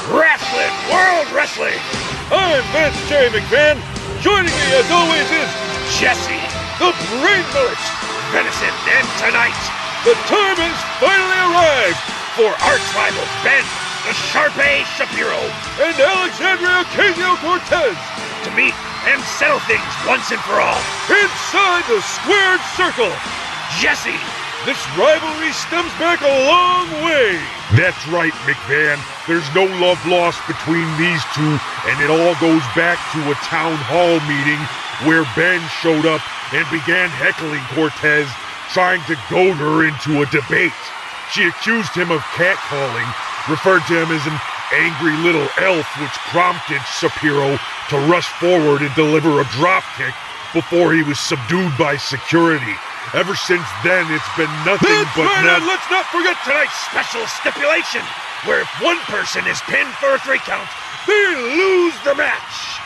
Wrasslin World Wrestling! I'm Vince J. McMahon. Joining me as always is Jesse, the Brain Mullet. Venison, and tonight, The time has finally arrived for arch rivals Ben, the Sharp A. Shapiro, and Alexandria Ocasio Cortez to meet and settle things once and for all. inside the squared circle. Jesse, This rivalry stems back a long way. That's right, McMahon. There's no love lost between these two, and it all goes back to a town hall meeting where Ben showed up and began heckling Cortez, trying to goad her into a debate. She accused him of catcalling, referred to him as an angry little elf, which prompted Shapiro to rush forward and deliver a dropkick before he was subdued by security. Ever since then, it's been nothing That's but right, and let's not forget tonight's special stipulation, where if one person is pinned for a 3 count, they lose the match.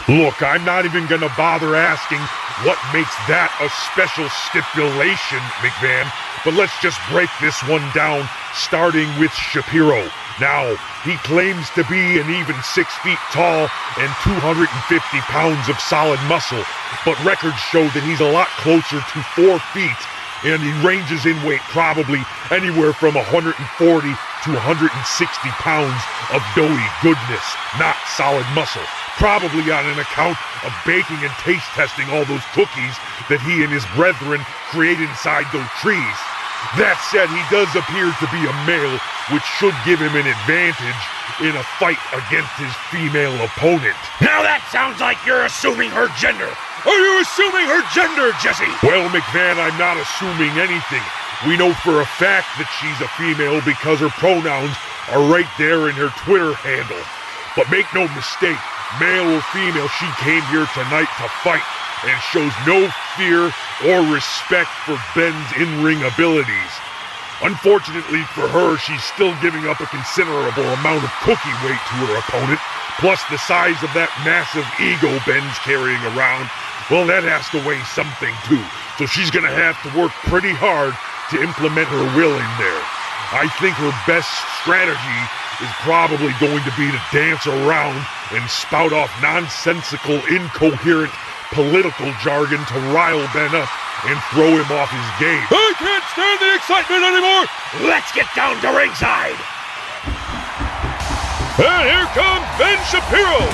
Look, I'm not even gonna bother asking what makes that a special stipulation, McMahon, but let's just break this one down, starting with Shapiro. Now, he claims to be an even 6 feet tall and 250 pounds of solid muscle, but records show that he's a lot closer to 4 feet, and he ranges in weight probably anywhere from 140 to 160 pounds of doughy goodness, not solid muscle. Probably on an account of baking and taste testing all those cookies that he and his brethren create inside those trees. That said, he does appear to be a male, which should give him an advantage in a fight against his female opponent. Now that sounds like you're assuming her gender. Are you assuming her gender, Jesse? Well, McMahon, I'm not assuming anything. We know for a fact that she's a female because her pronouns are right there in her Twitter handle. But make no mistake, male or female, she came here tonight to fight and shows no fear or respect for Ben's in-ring abilities. Unfortunately for her, she's still giving up a considerable amount of cookie weight to her opponent, plus the size of that massive ego Ben's carrying around. Well, that has to weigh something too, so she's gonna have to work pretty hard to implement her will in there. I think her best strategy is probably going to be to dance around and spout off nonsensical, incoherent political jargon to rile Ben up and throw him off his game. I can't stand the excitement anymore. Let's get down to ringside. And here comes Ben Shapiro.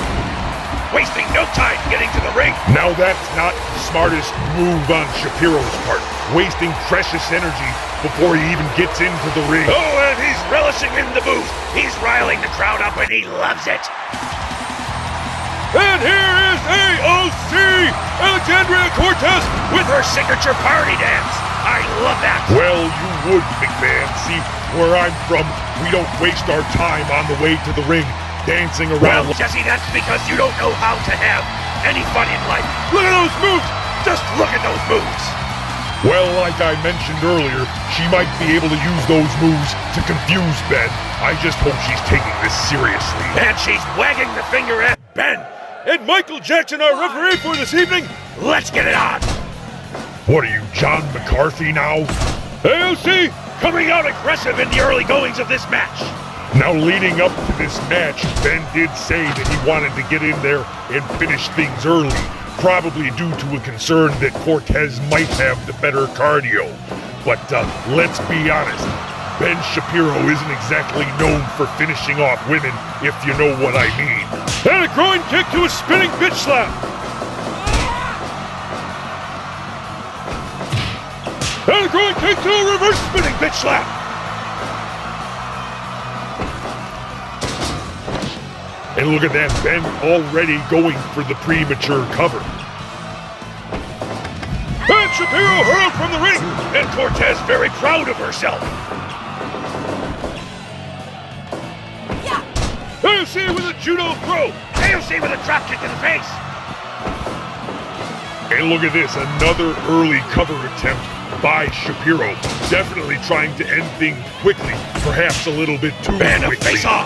Wasting no time getting to the ring. Now that's not the smartest move on Shapiro's part, wasting precious energy before he even gets into the ring. Oh, and he's relishing in the booth. He's riling the crowd up and he loves it. And here is A.O.C. Alexandria Cortez With her signature party dance. I love that. Well, you would, McMahon. See, where I'm from, we don't waste our time on the way to the ring dancing around. Well, Jesse, that's because you don't know how to have any fun in life. Look at those moves. Just look at those moves. Well, like I mentioned earlier, she might be able to use those moves to confuse Ben. I just hope she's taking this seriously. And she's wagging the finger at Ben. And Michael Jackson, our referee for this evening. Let's get it on. What are you, John McCarthy now? A.O.C. Coming out aggressive in the early goings of this match. Now, leading up to this match, Ben did say that he wanted to get in there and finish things early, probably due to a concern that Cortez might have the better cardio. But let's be honest, Ben Shapiro isn't exactly known for finishing off women, if you know what I mean. And a groin kick to a spinning bitch slap. And a groin kick to a reverse spinning bitch slap. And look at that, Ben already going for the premature cover. And Shapiro hurled from the ring. And Cortez very proud of herself. A.O.C. with a judo throw. A.O.C. with a drop kick in the face. And look at this, another early cover attempt by Shapiro. Definitely trying to end things quickly, perhaps a little bit too And a quickly. face off.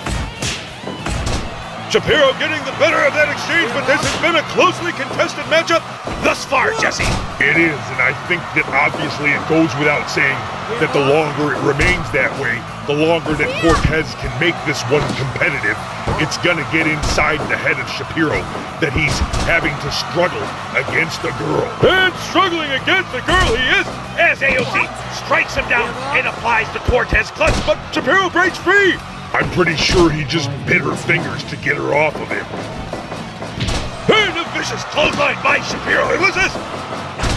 Shapiro getting the better of that exchange, but this has been a closely contested matchup Thus far, Jesse. It is, and I think that obviously it goes without saying that the longer it remains that way, the longer that Cortez can make this one competitive, it's gonna get inside the head of Shapiro that he's having to struggle against a girl. And struggling against the girl he is, As A.O.C. strikes him down and applies the Cortez clutch, but Shapiro breaks free. I'm pretty sure he just bit her fingers to get her off of him. and a vicious clothesline by Shapiro. It was this.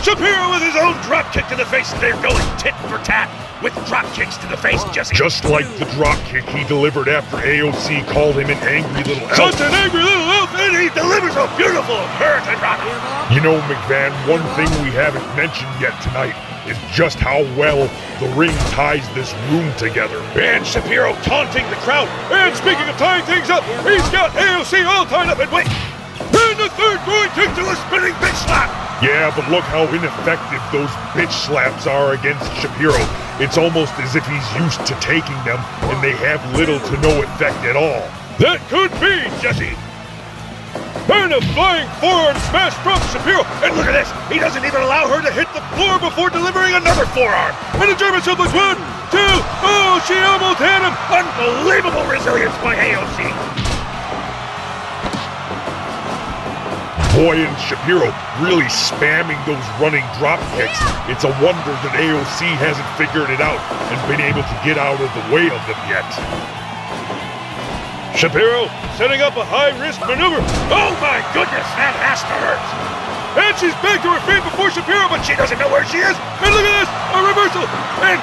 Shapiro with his own drop kick to the face. They're going tit for tat with drop kicks to the face, Jesse. Just like the drop kick he delivered after A.O.C. called him an angry little elf. Such an angry little elf, and he delivers a beautiful hurricane rana. You know, McVan, one thing we haven't mentioned yet tonight is just how well the ring ties this room together. And Shapiro taunting the crowd. And speaking of tying things up, he's got A.O.C. all tied up. And wait, and the third going to a spinning bitch slap. Yeah, but look how ineffective those bitch slaps are against Shapiro. It's almost as if he's used to taking them, and they have little to no effect at all. That could be, Jesse. And a flying forearm smash from Shapiro. And look at this. He doesn't even allow her to hit the floor before delivering another forearm. And a German suplex. 1, 2. Oh, she almost had him. Unbelievable resilience by A.O.C. Boy, and Shapiro really spamming those running drop kicks. It's a wonder that A.O.C. hasn't figured it out and been able to get out of the way of them yet. Shapiro setting up a high-risk maneuver. Oh my goodness, that has to hurt. And she's back to her feet before Shapiro, but she doesn't know where she is. And look at this, a reversal. And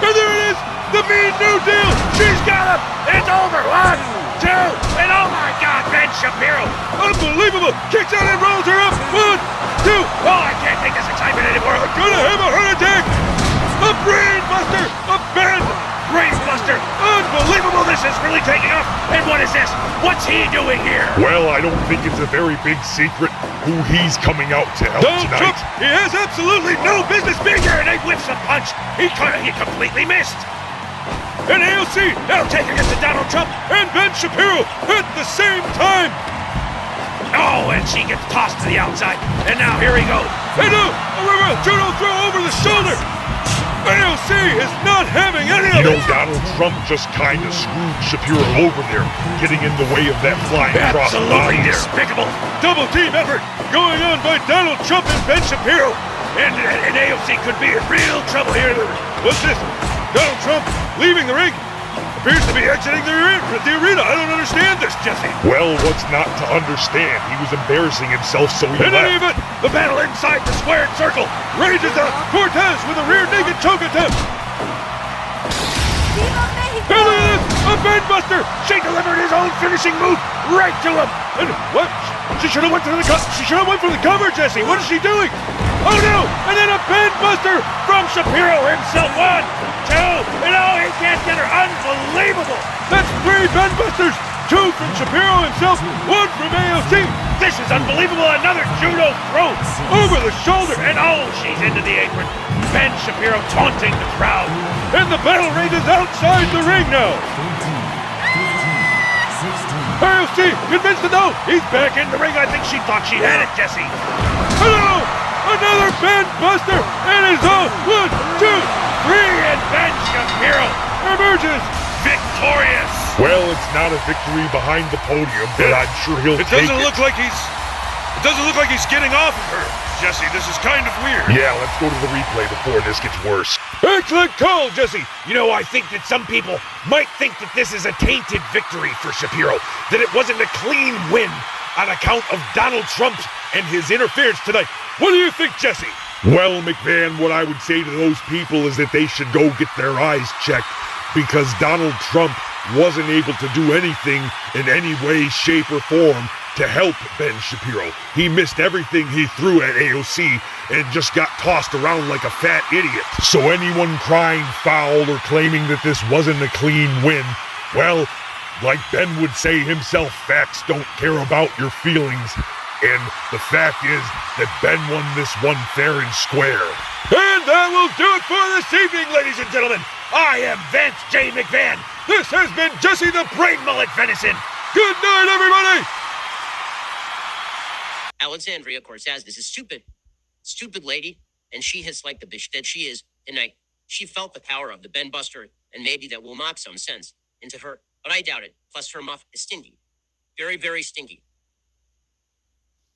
there it is, the mean New Deal. She's got him. It's over. 1, 2, and oh my God, Ben Shapiro. Unbelievable. Kicks out and rolls her up. 1, 2. Oh, I can't take this excitement anymore. I'm gonna have a heart attack. A brain buster. A bend. Brain buster. Unbelievable. This is really taking off. And what is this? What's he doing here? Well, I don't think it's a very big secret who he's coming out to help tonight. He has absolutely no business being here. And he whiffs a punch. He completely missed. And A.O.C. now taking it to Donald Trump and Ben Shapiro at the same time. Oh, and she gets tossed to the outside. And now here he goes. And a judo throw over the shoulder. A.O.C. is not having any of it. You know, Donald Trump just kind of screwed Shapiro over there, getting in the way of that flying cross body. Absolutely despicable. Double team effort going on by Donald Trump and Ben Shapiro. And A.O.C. could be in real trouble here. What's this? Donald Trump leaving the ring. Appears to be exiting the arena. I don't understand this, Jesse. Well, what's not to understand? He was embarrassing himself, so he left. In any event, the battle inside the squared circle rages on. Cortez with a rear naked choke attempt. And look at this, a bend buster. She delivered his own finishing move right to him. And what? She should have went for the cover. She should have went for the cover, Jesse. What is she doing? Oh no! And then a bend buster from Shapiro himself. 1, 2, and oh, he can't get her. Unbelievable! That's 3 bend busters. 2 from Shapiro himself. 1 from A.O.C. This is unbelievable. Another judo throw over the shoulder, and oh, she's into the apron. Ben Shapiro taunting the crowd, and the battle rages outside the ring now. A.O.C. convinced to know. He's back in the ring. I think she thought she had it, Jesse. Hello! Another bend buster, and it's on. 1, 2, 3, and Ben Shapiro emerges victorious. Well, it's not a victory behind the podium, but I'm sure he'll take it. It doesn't look like he's getting off of her, Jesse. This is kind of weird. Yeah, let's go to the replay before this gets worse. Excellent call, Jesse. You know, I think that some people might think that this is a tainted victory for Shapiro, that it wasn't a clean win on account of Donald Trump and his interference tonight. What do you think, Jesse? Well, McVan, what I would say to those people is that they should go get their eyes checked, because Donald Trump wasn't able to do anything in any way, shape, or form to help Ben Shapiro. He missed everything he threw at A.O.C. and just got tossed around like a fat idiot. So anyone crying foul or claiming that this wasn't a clean win, well, like Ben would say himself, facts don't care about your feelings. And the fact is that Ben won this one fair and square. And that will do it for this evening, ladies and gentlemen. I am Vance J. McVan, This has been Jesse the Brain mullet venison. Good night, everybody! Alexandria Cortez, this is stupid. Stupid lady. And she has like the bitch that she is. And she felt the power of the Ben Buster, and maybe that will knock some sense into her. But I doubt it. Plus her muff is stinky. Very, very stinky.